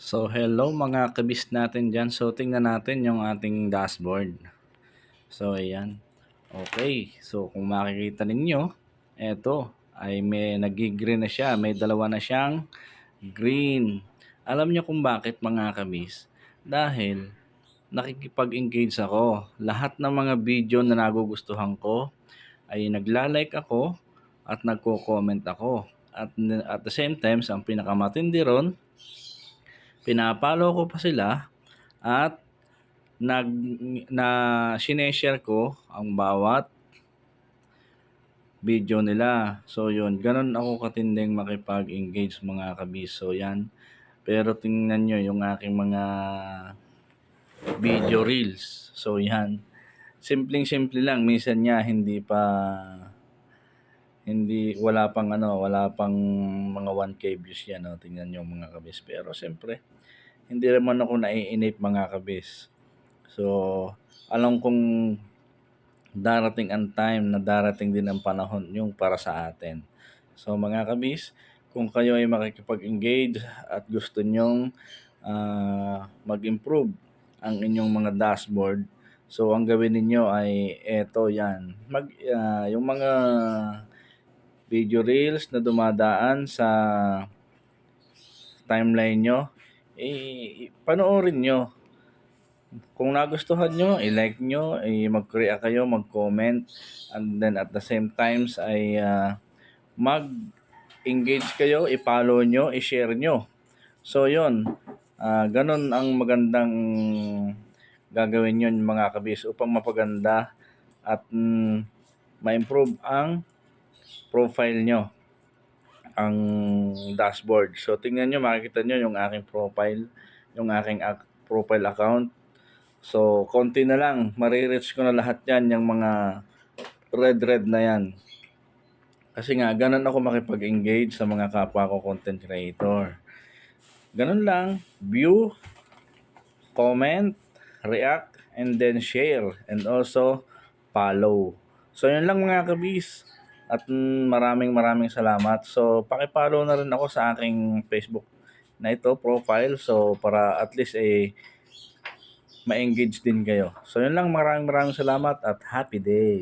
So hello mga kabis natin dyan. So tingnan natin yung ating dashboard. So ayan. Okay. So kung makikita ninyo, eto ay may nag-green na siya. May dalawa na siyang green. Alam niyo kung bakit mga kabis? Dahil nakikipag-engage ako. Lahat ng mga video na nagugustuhan ko ay nagla-like ako at nagko-comment ako. At the same time, ang pinakamatindi ron, pinapalo ko pa sila at nag na sineshare ko ang bawat video nila. So yun, ganun ako katinding makipag-engage mga kabiso yan. Pero tingnan nyo yung aking mga video reels. So yan, simpleng-simple lang. Minsan niya wala pang mga 1K views yan. No? Tingnan nyo mga kabis. Pero siyempre, hindi naman ako naiinip mga kabis. So, alam kong darating ang time na darating din ang panahon yung para sa atin. So mga kabis, kung kayo ay makikipag-engage at gusto nyong mag-improve ang inyong mga dashboard, so ang gawin ninyo ay eto yan. Yung mga video reels na dumadaan sa timeline nyo, panoorin nyo. Kung nagustuhan nyo, i-like nyo, mag-create kayo, mag-comment, and then at the same times ay mag-engage kayo, i-follow nyo, i-share nyo. So yun, ganun ang magandang gagawin yun mga kabis upang mapaganda at ma-improve ang profile nyo, ang dashboard. So tingnan nyo, makikita nyo yung aking profile, yung aking profile account. So, konti na lang. Marireach ko na lahat yan, yung mga red na yan. Kasi nga, ganun ako makipag-engage sa mga kapwa ko content creator. Ganun lang. View, comment, react, and then share. And also, follow. So, yun lang mga kabis. At maraming salamat. So, paki-follow na rin ako sa aking Facebook na ito, profile. So, para at least ma-engage din kayo. So yun lang, maraming salamat at happy day.